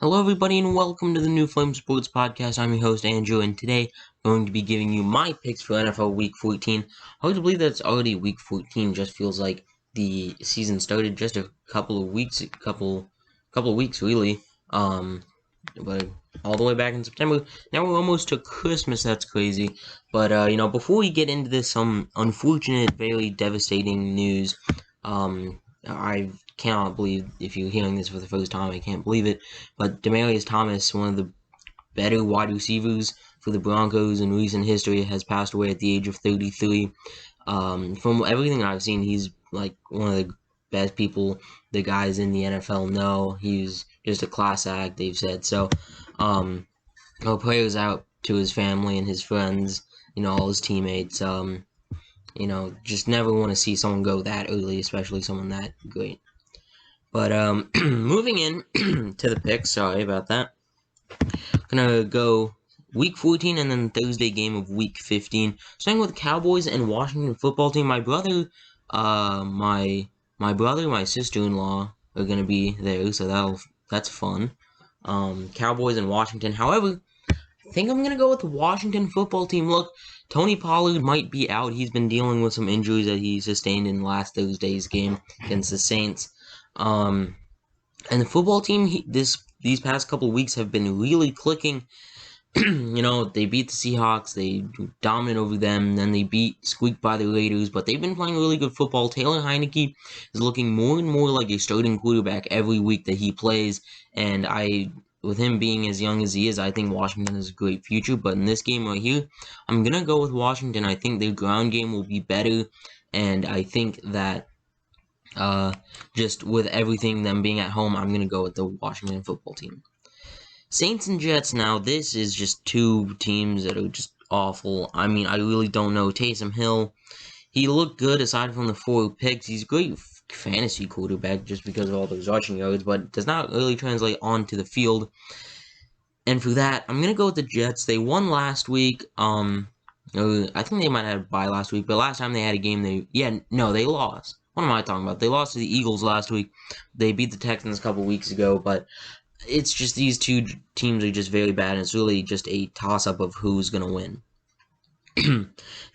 Hello, everybody, and welcome to the New Flame Sports Podcast. I'm your host, Andrew, and today I'm going to be giving you my picks for NFL Week 14. Hard to believe that it's already Week 14. Just feels like the season started just a couple of weeks, couple of weeks really. But all the way back in September. Now we're almost to Christmas. That's crazy. But before we get into this, some unfortunate, very devastating news. I cannot believe, if you're hearing this for the first time, I can't believe it. But Demaryius Thomas, one of the better wide receivers for the Broncos in recent history, has passed away at the age of 33. From everything I've seen, he's like one of the best people the guys in the NFL know. He's just a class act, they've said. So, our prayers out to his family and his friends, all his teammates. Just never want to see someone go that early, especially someone that great. But moving in to the picks, sorry about that. Gonna go Week 14 and then Thursday game of Week 15. Starting with Cowboys and Washington football team. My brother, my sister-in-law are gonna be there, so that's fun. Cowboys and Washington. However, I think I'm gonna go with the Washington football team. Look, Tony Pollard might be out. He's been dealing with some injuries that he sustained in last Thursday's game against the Saints. And the football team, these past couple of weeks have been really clicking. They beat the Seahawks, they dominant over them, then they squeaked by the Raiders, but they've been playing really good football. Taylor Heinicke is looking more and more like a starting quarterback every week that he plays, and with him being as young as he is, I think Washington has a great future. But in this game right here, I'm going to go with Washington. I think their ground game will be better, and I think that just with everything, them being at home, I'm going to go with the Washington football team. Saints and Jets, now this is just two teams that are just awful. I mean, I really don't know. Taysom Hill, he looked good aside from the 4 picks. He's a great fantasy quarterback just because of all those rushing yards, but does not really translate onto the field. And for that, I'm going to go with the Jets. They won last week. I think they might have a bye last week, but last time they had a game, they lost. What am I talking about? They lost to the Eagles last week. They beat the Texans a couple weeks ago, but it's just these two teams are just very bad, and it's really just a toss-up of who's going to win.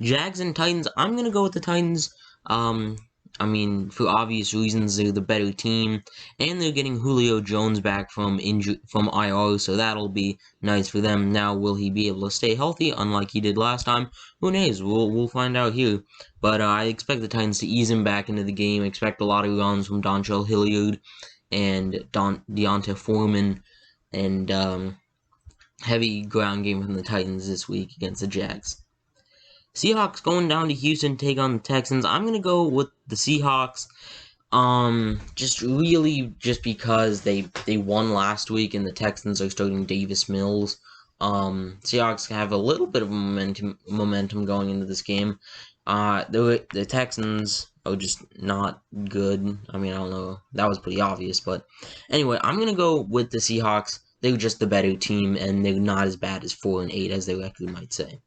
Jags and Titans, I'm going to go with the Titans. For obvious reasons, they're the better team, and they're getting Julio Jones back from IR, so that'll be nice for them. Now, will he be able to stay healthy, unlike he did last time? Who knows? We'll find out here. But I expect the Titans to ease him back into the game. Expect a lot of runs from Dontrell Hilliard and Deonta Foreman, and heavy ground game from the Titans this week against the Jags. Seahawks going down to Houston to take on the Texans. I'm going to go with the Seahawks. Just because they won last week and the Texans are starting Davis Mills. Seahawks have a little bit of momentum going into this game. The Texans are just not good. I mean, I don't know. That was pretty obvious, but anyway, I'm going to go with the Seahawks. They're just the better team, and they're not as bad as 4-8 as their record might say.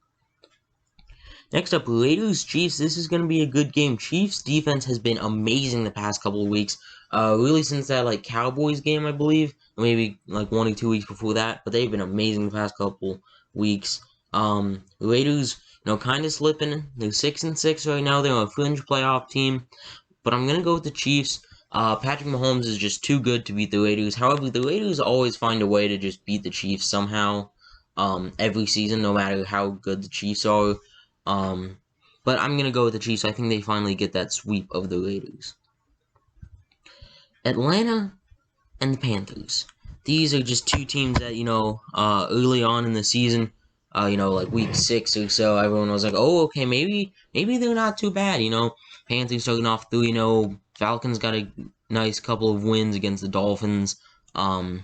Next up, Raiders-Chiefs. This is going to be a good game. Chiefs' defense has been amazing the past couple of weeks. Really since that Cowboys game, I believe. Maybe 1 or 2 weeks before that. But they've been amazing the past couple weeks. Raiders, kind of slipping. They're 6-6 right now. They're a fringe playoff team. But I'm going to go with the Chiefs. Patrick Mahomes is just too good to beat the Raiders. However, the Raiders always find a way to just beat the Chiefs somehow. Every season, no matter how good the Chiefs are. But I'm going to go with the Chiefs. I think they finally get that sweep of the Raiders. Atlanta and the Panthers. These are just two teams that, early on in the season, week 6 or so, everyone was like, oh, okay, maybe they're not too bad, Panthers starting off 3-0. Falcons got a nice couple of wins against the Dolphins, and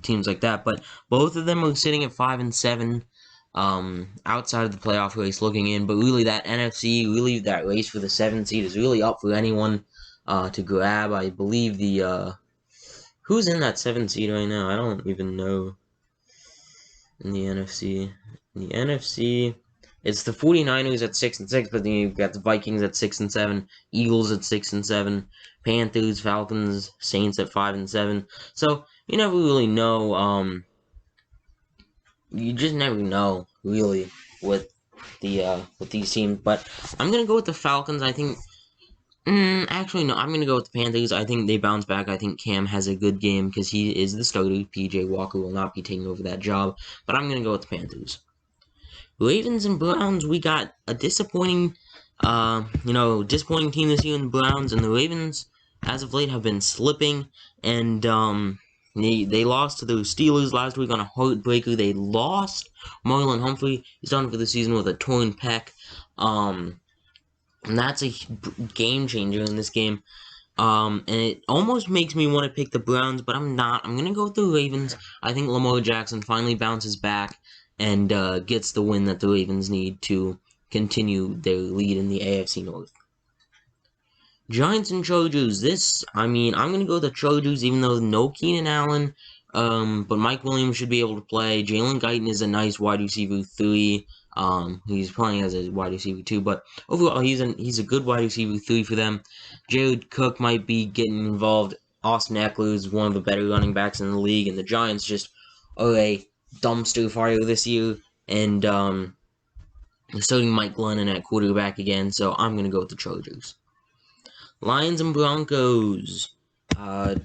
teams like that. But both of them are sitting at 5-7. Outside of the playoff race looking in, but really that NFC, really that race for the 7th seed is really up for anyone to grab. I believe who's in that 7th seed right now? I don't even know. In the NFC. It's the 49ers at 6-6, but then you've got the Vikings at 6-7, Eagles at 6-7, Panthers, Falcons, Saints at 5-7. So you never really know. You just never know really with with these teams. But I'm gonna go with the Falcons. I think. Actually, no. I'm gonna go with the Panthers. I think they bounce back. I think Cam has a good game because he is the starter. PJ Walker will not be taking over that job. But I'm gonna go with the Panthers. Ravens and Browns, we got a disappointing, disappointing team this year in the Browns, and the Ravens, as of late, have been slipping, and they lost to the Steelers last week on a heartbreaker. They lost Marlon Humphrey. He's done for the season with a torn pec, and that's a game changer in this game. And it almost makes me want to pick the Browns, but I'm not. I'm going to go with the Ravens. I think Lamar Jackson finally bounces back and gets the win that the Ravens need to continue their lead in the AFC North. Giants and Chargers. I'm going to go with the Chargers, even though no Keenan Allen, but Mike Williams should be able to play. Jalen Guyton is a nice wide receiver 3. He's playing as a wide receiver 2, but overall he's a good wide receiver 3 for them. Jared Cook might be getting involved. Austin Eckler is one of the better running backs in the league, and the Giants just are a dumpster fire this year, and starting Mike Glennon at quarterback again, so I'm going to go with the Chargers. Lions and Broncos.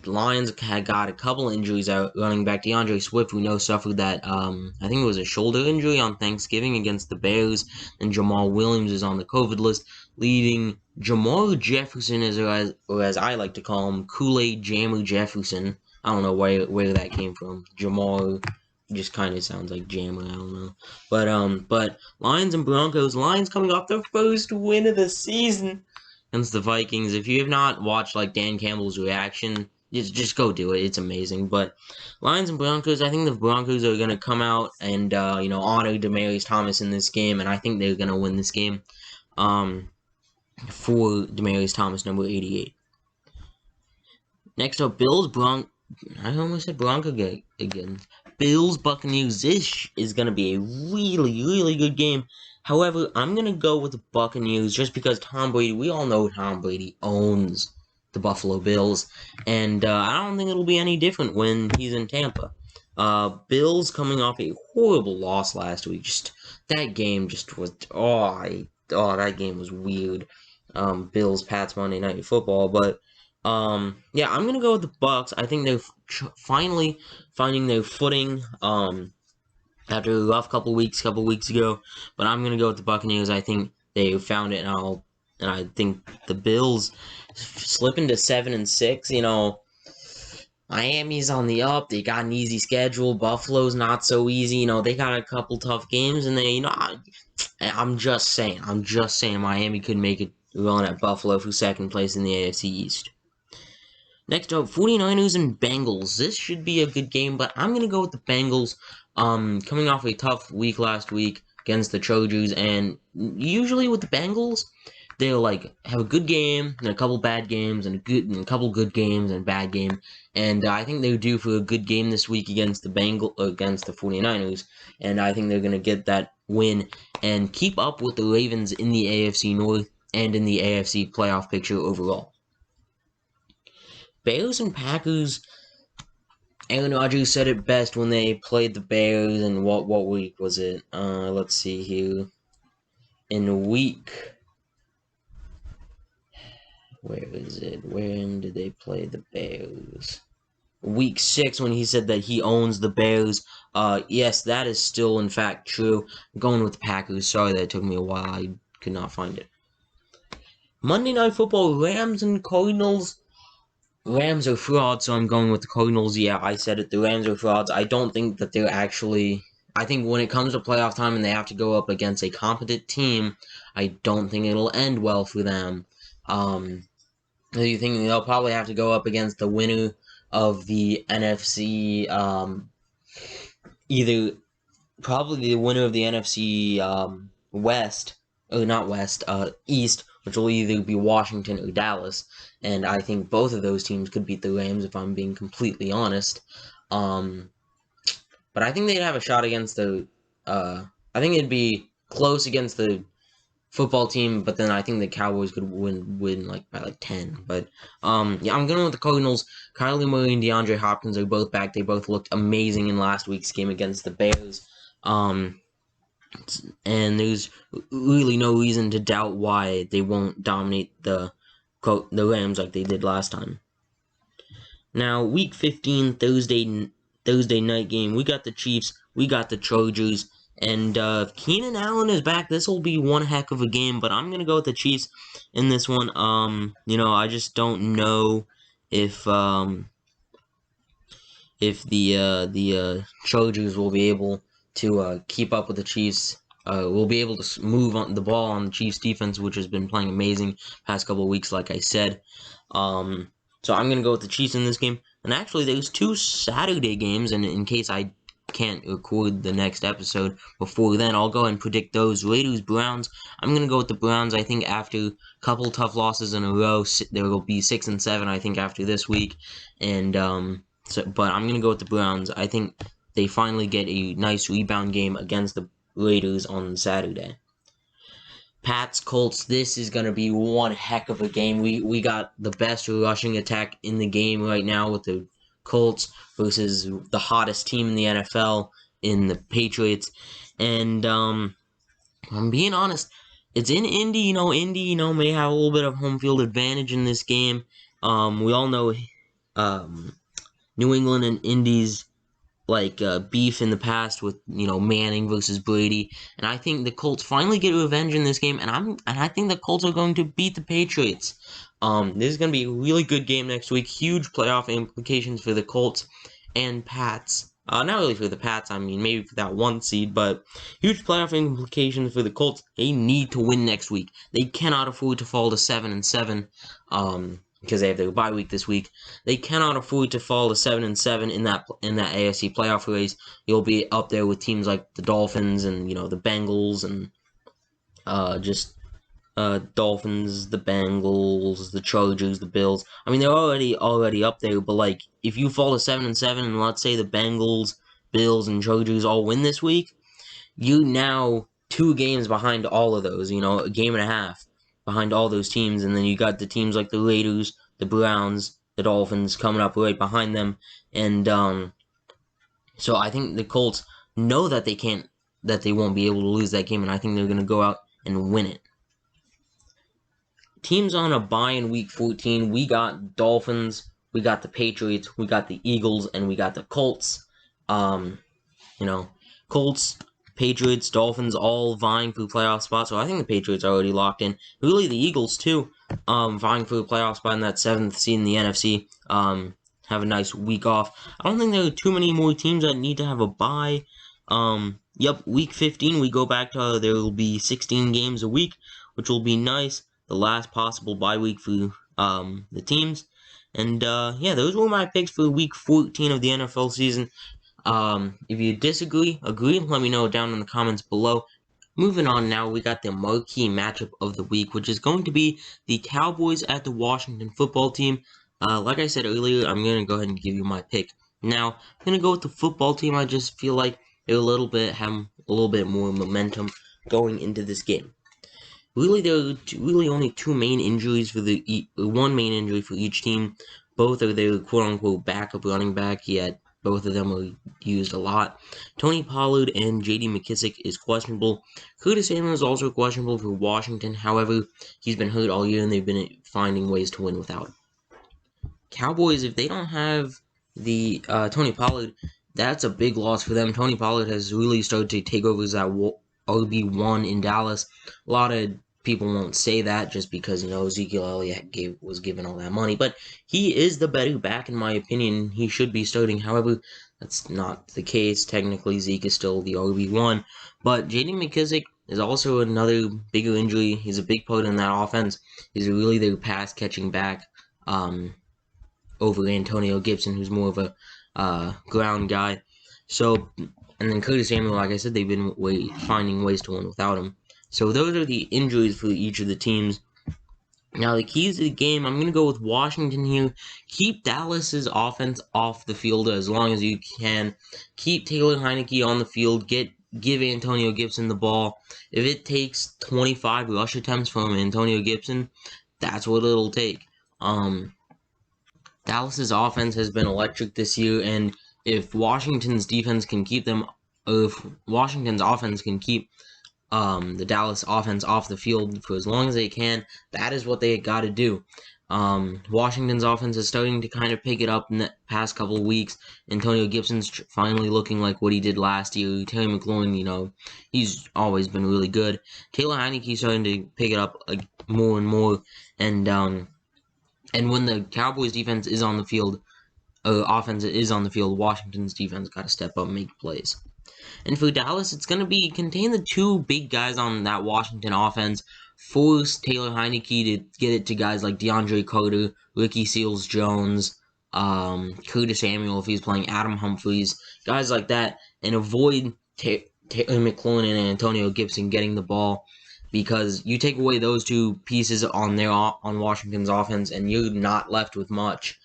Lions had got a couple injuries out. Running back DeAndre Swift, we know, suffered that, I think it was a shoulder injury on Thanksgiving against the Bears, and Jamal Williams is on the COVID list, leaving Jamal Jefferson, or as I like to call him, Kool-Aid Jammer Jefferson. I don't know where that came from. Jamal just kind of sounds like Jammer, I don't know. But Lions and Broncos. Lions coming off their first win of the season against the Vikings. If you have not watched like Dan Campbell's reaction, just go do it. It's amazing. But Lions and Broncos, I think the Broncos are gonna come out and honor Demaryius Thomas in this game, and I think they're gonna win this game. For Demaryius Thomas, number 88. Next up, I almost said Bronco again. Bills Buccaneers. This is gonna be a really, really good game. However, I'm going to go with the Buccaneers just because Tom Brady, we all know Tom Brady owns the Buffalo Bills, and I don't think it'll be any different when he's in Tampa. Bills coming off a horrible loss last week. That game was, that game was weird. Bills, Pats, Monday Night Football, but yeah, I'm going to go with the Bucs. I think they're finally finding their footing, after a rough couple weeks ago, but I'm gonna go with the Buccaneers. I think they found it, and I think the Bills slipping to 7-6. Miami's on the up. They got an easy schedule. Buffalo's not so easy. They got a couple tough games, and I'm just saying. Miami could make a run at Buffalo for second place in the AFC East. Next up, 49ers and Bengals. This should be a good game, but I'm going to go with the Bengals. Coming off a tough week last week against the Chargers, and usually with the Bengals, they'll have a good game and a couple bad games and a couple good games and a bad game. And I think they're due for a good game this week against the 49ers, and I think they're going to get that win and keep up with the Ravens in the AFC North and in the AFC playoff picture overall. Bears and Packers. Aaron Rodgers said it best when they played the Bears, and what week was it? Let's see here. In week... Where is it? When did they play the Bears? Week 6, when he said that he owns the Bears. Yes, that is still, in fact, true. I'm going with the Packers. Sorry that it took me a while. I could not find it. Monday Night Football, Rams and Cardinals. Rams are frauds, so I'm going with the Cardinals. Yeah, I said it. The Rams are frauds. I don't think that they're actually... I think when it comes to playoff time and they have to go up against a competent team, I don't think it'll end well for them. You think they'll probably have to go up against the winner of the NFC, probably the winner of the NFC West, or not West, East, which will either be Washington or Dallas, and I think both of those teams could beat the Rams if I'm being completely honest. But I think they'd have a shot against I think it'd be close against the football team, but then I think the Cowboys could win like by like 10. But yeah, I'm going with the Cardinals. Kyler Murray and DeAndre Hopkins are both back. They both looked amazing in last week's game against the Bears. And there's really no reason to doubt why they won't dominate the Rams like they did last time. Now, Week 15 Thursday night game, we got the Chiefs, we got the Chargers, and if Keenan Allen is back, this will be one heck of a game. But I'm gonna go with the Chiefs in this one. I just don't know if the Chargers will be able to keep up with the Chiefs. Will be able to move on the ball on the Chiefs defense, which has been playing amazing past couple of weeks, like I said. So I'm going to go with the Chiefs in this game. And actually, there's 2 Saturday games, and in case I can't record the next episode before then, I'll go and predict those. Raiders, Browns. I'm going to go with the Browns. I think after a couple tough losses in a row, there will be 6-7, I think, after this week. And, but I'm going to go with the Browns. I think they finally get a nice rebound game against the Raiders on Saturday. Pats, Colts, this is going to be one heck of a game. We got the best rushing attack in the game right now with the Colts versus the hottest team in the NFL in the Patriots. And I'm being honest, it's in Indy. Indy, may have a little bit of home field advantage in this game. We all know New England and Indy's beef in the past with Manning versus Brady, and I think the Colts finally get revenge in this game, and I think the Colts are going to beat the Patriots. This is going to be a really good game next week. Huge playoff implications for the Colts and Pats. Not really for the Pats. I mean, maybe for that 1 seed, but huge playoff implications for the Colts. They need to win next week. They cannot afford to fall to 7-7. Because they have their bye week this week. They cannot afford to fall to 7-7 in that AFC playoff race. You'll be up there with teams like the Dolphins and the Bengals and Dolphins, the Bengals, the Chargers, the Bills. I mean, they're already up there. But if you fall to 7-7, and let's say the Bengals, Bills, and Chargers all win this week, you now 2 games behind all of those. A game and a half behind all those teams, and then you got the teams like the Raiders, the Browns, the Dolphins coming up right behind them, and so I think the Colts know that they won't be able to lose that game, and I think they're going to go out and win it. Teams on a bye in Week 14, we got Dolphins, we got the Patriots, we got the Eagles, and we got the Colts. Colts, Patriots, Dolphins, all vying for playoff spots. So I think the Patriots are already locked in. Really, the Eagles too, vying for a playoff spot in that 7th seed in the NFC. Have a nice week off. I don't think there are too many more teams that need to have a bye. Week 15 we go back to there will be 16 games a week, which will be nice. The last possible bye week for the teams. And those were my picks for Week 14 of the NFL season. If you agree, let me know down in the comments below. Moving on now, we got the marquee matchup of the week, which is going to be the Cowboys at the Washington football team. Like I said earlier, I'm going to go ahead and give you my pick. Now, I'm going to go with the football team. I just feel like they're have a little bit more momentum going into this game. Really, there are only 2 main injuries one main injury for each team. Both are their quote-unquote backup running back, yet both of them are used a lot. Tony Pollard and J.D. McKissic is questionable. Curtis Samuel is also questionable for Washington. However, he's been hurt all year, and they've been finding ways to win without him. Cowboys, if they don't have the Tony Pollard, that's a big loss for them. Tony Pollard has really started to take over as that RB1 in Dallas. A lot of people won't say that just because, Ezekiel Elliott was given all that money. But he is the better back, in my opinion. He should be starting. However, that's not the case. Technically, Zeke is still the RB1. But J.D. McKissic is also another bigger injury. He's a big part in that offense. He's really their pass-catching back over Antonio Gibson, who's more of a ground guy. So, and then Curtis Samuel, like I said, they've been finding ways to win without him. So those are the injuries for each of the teams. Now, the keys to the game, I'm going to go with Washington here. Keep Dallas's offense off the field as long as you can. Keep Taylor Heineke on the field. Get give Antonio Gibson the ball. If it takes 25 rush attempts from Antonio Gibson, that's what it'll take. Dallas's offense has been electric this year, and if Washington's defense can keep them, if Washington's offense can keep the Dallas offense off the field for as long as they can, that is what they got to do. Washington's offense is starting to kind of pick it up in the past couple of weeks. Antonio Gibson's finally looking like what he did last year. Terry McLaurin, he's always been really good. Taylor Heineke's starting to pick it up more and more, and when the Cowboys defense is on the field, offense is on the field, Washington's defense got to step up and make plays. And for Dallas, it's going to be contain the two big guys on that Washington offense, force Taylor Heineke to get it to guys like DeAndre Carter, Ricky Seals-Jones, Curtis Samuel if he's playing, Adam Humphries, guys like that, and avoid Taylor McLaurin and Antonio Gibson getting the ball, because you take away those two pieces on Washington's offense, and you're not left with much.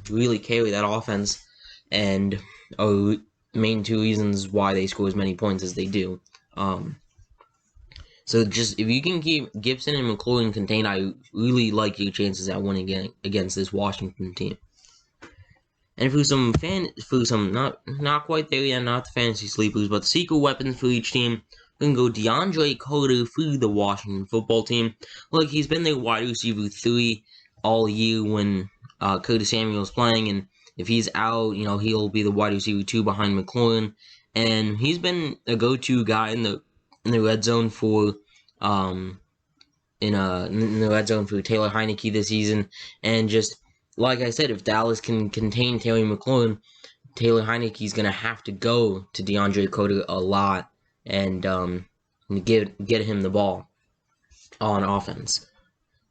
Really carry that offense, and main two reasons why they score as many points as they do. So just if you can keep Gibson and McLaurin contained, I really like your chances at winning against this Washington team. And for some not quite there yet, not the fantasy sleepers, but the secret weapons for each team, we can go DeAndre Carter for the Washington football team. Look, he's been their wide receiver 3 all year when Curtis Samuel's playing, and if he's out, he'll be the wide receiver 2 behind McLaurin, and he's been a go-to guy in the red zone for in the red zone for Taylor Heineke this season. And just like I said, if Dallas can contain Terry McLaurin, Taylor Heineke's gonna have to go to DeAndre Carter a lot and get him the ball on offense.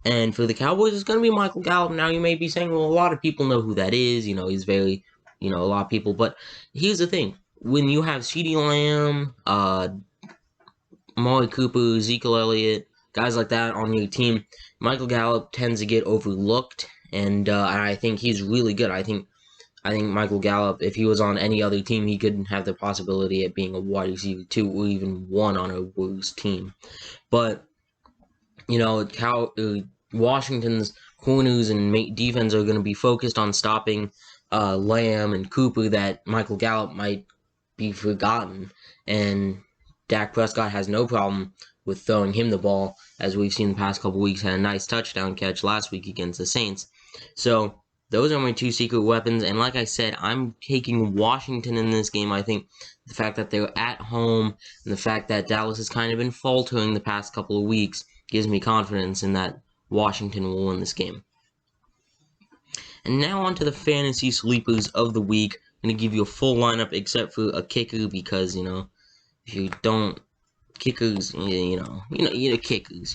And for the Cowboys, it's going to be Michael Gallup. Now, you may be saying, well, a lot of people know who that is. He's very, a lot of people. But here's the thing. When you have CeeDee Lamb, Amari Cooper, Ezekiel Elliott, guys like that on your team, Michael Gallup tends to get overlooked. And I think he's really good. I think Michael Gallup, if he was on any other team, he could have the possibility of being a wide receiver 2 or even 1 on a worse team. But Washington's corners and defense are going to be focused on stopping Lamb and Cooper, that Michael Gallup might be forgotten. And Dak Prescott has no problem with throwing him the ball, as we've seen the past couple weeks. Had a nice touchdown catch last week against the Saints. So those are my 2 secret weapons. And like I said, I'm taking Washington in this game. I think the fact that they're at home and the fact that Dallas has kind of been faltering the past couple of weeks gives me confidence in that Washington will win this game. And now on to the fantasy sleepers of the week. I'm going to give you a full lineup except for a kicker, because, if you don't, kickers,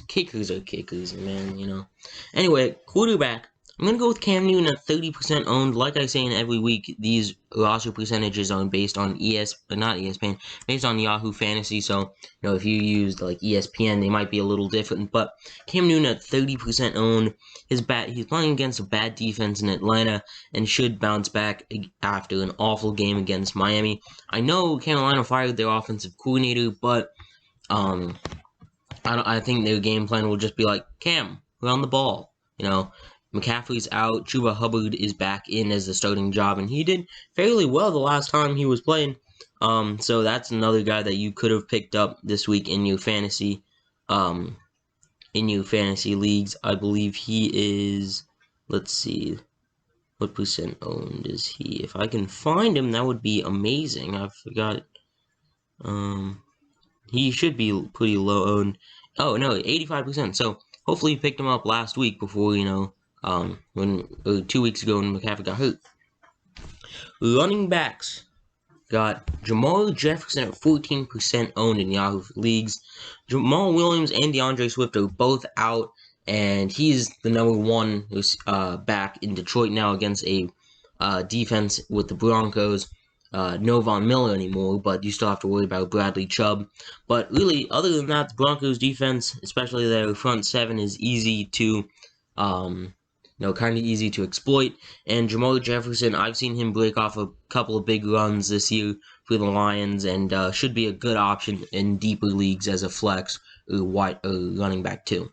kickers are kickers, man, Anyway, quarterback, I'm going to go with Cam Newton at 30% owned. Like I say in every week, these roster percentages are based on based on Yahoo Fantasy. So, if you used like ESPN, they might be a little different. But Cam Newton at 30% owned. He's playing against a bad defense in Atlanta and should bounce back after an awful game against Miami. I know Carolina fired their offensive coordinator, but I think their game plan will just be like, Cam, run the ball, McCaffrey's out. Chuba Hubbard is back in as the starting job, and he did fairly well the last time he was playing. So that's another guy that you could have picked up this week in your fantasy leagues. I believe he is, let's see, what percent owned is he? If I can find him, that would be amazing. I forgot. He should be pretty low owned. Oh no, 85%. So hopefully you picked him up last week before, 2 weeks ago when McCaffrey got hurt. Running backs got Jamal Jefferson at 14% owned in Yahoo leagues. Jamal Williams and DeAndre Swift are both out, and he's the number 1 back in Detroit now against a defense with the Broncos. No Von Miller anymore, but you still have to worry about Bradley Chubb. But really, other than that, the Broncos defense, especially their front 7, is easy to kind of easy to exploit. And Jamal Jefferson, I've seen him break off a couple of big runs this year for the Lions, and should be a good option in deeper leagues as a flex or running back too.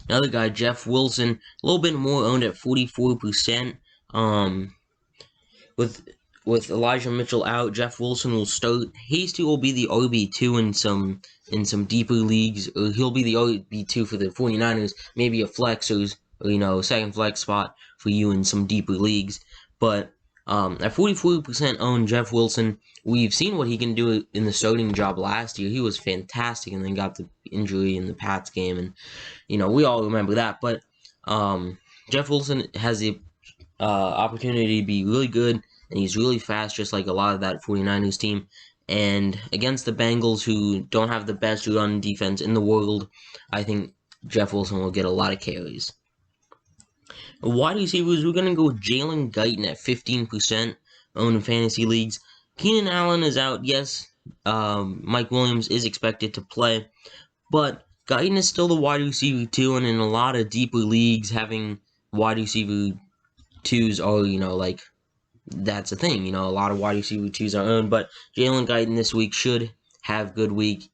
Another guy, Jeff Wilson, a little bit more owned at 44%. With Elijah Mitchell out, Jeff Wilson will start. Hasty will be the RB2 in some deeper leagues, or he'll be the RB2 for the 49ers, maybe a flex or second flex spot for you in some deeper leagues. But at 44% owned, Jeff Wilson, we've seen what he can do in the starting job last year. He was fantastic, and then got the injury in the Pats game, and we all remember that. But Jeff Wilson has the opportunity to be really good, and he's really fast, just like a lot of that 49ers team. And against the Bengals, who don't have the best run defense in the world, I think Jeff Wilson will get a lot of carries. Wide receivers, we're going to go with Jalen Guyton at 15% owned in fantasy leagues. Keenan Allen is out, yes. Mike Williams is expected to play, but Guyton is still the wide receiver 2, and in a lot of deeper leagues, having wide receiver 2s are, that's a thing. A lot of wide receiver 2s are owned, but Jalen Guyton this week should have a good week.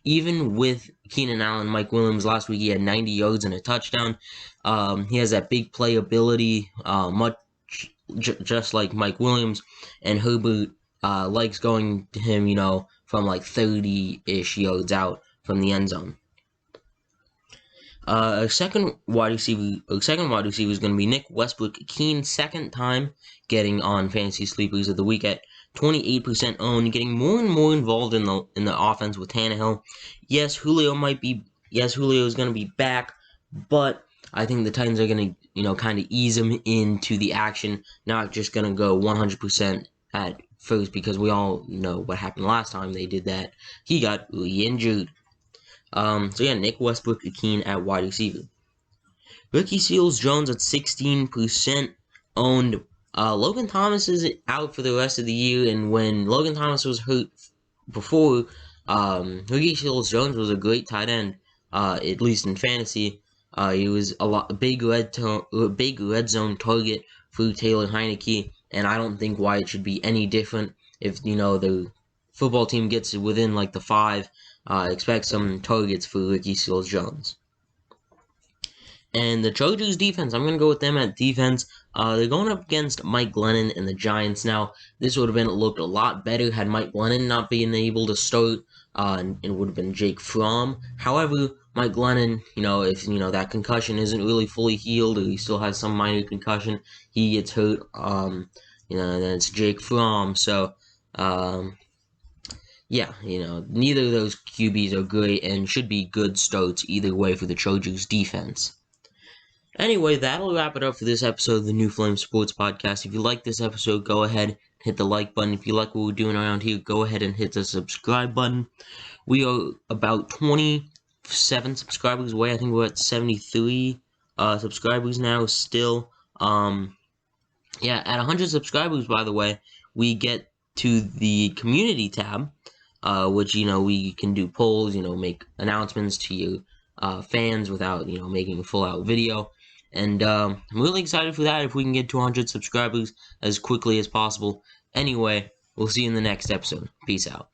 Even with Keenan Allen, Mike Williams last week, he had 90 yards and a touchdown. He has that big playability, just like Mike Williams, and Herbert likes going to him, from 30-ish yards out from the end zone. A second wide receiver is going to be Nick Westbrook-Ikine, second time getting on Fantasy Sleepers of the Week at 28% owned, getting more and more involved in the offense with Tannehill. Yes, Julio is going to be back, but I think the Titans are going to, kind of ease him into the action, not just going to go 100% at first, because we all know what happened last time they did that. He got really injured. Nick Westbrook-Ikine at wide receiver. Ricky Seals-Jones at 16% owned. Logan Thomas is out for the rest of the year, and when Logan Thomas was hurt before, Ricky Seals-Jones was a great tight end, at least in fantasy. He was a big red zone target for Taylor Heineke, and I don't think why it should be any different if the football team gets within the 5. Expect some targets for Ricky Seals-Jones. And the Chargers defense, I'm going to go with them at defense. They're going up against Mike Glennon and the Giants. Now, this would have looked a lot better had Mike Glennon not been able to start, and it would have been Jake Fromm. However, Mike Glennon, if that concussion isn't really fully healed, or he still has some minor concussion, he gets hurt, then it's Jake Fromm. So, neither of those QBs are great and should be good starts either way for the Chargers defense. Anyway, that'll wrap it up for this episode of the New Flame Sports Podcast. If you like this episode, go ahead and hit the like button. If you like what we're doing around here, go ahead and hit the subscribe button. We are about 27 subscribers away. I think we're at 73 subscribers now still. At 100 subscribers, by the way, we get to the community tab, which, we can do polls, make announcements to your fans without, making a full-out video. And I'm really excited for that if we can get to 100 subscribers as quickly as possible. Anyway, we'll see you in the next episode. Peace out.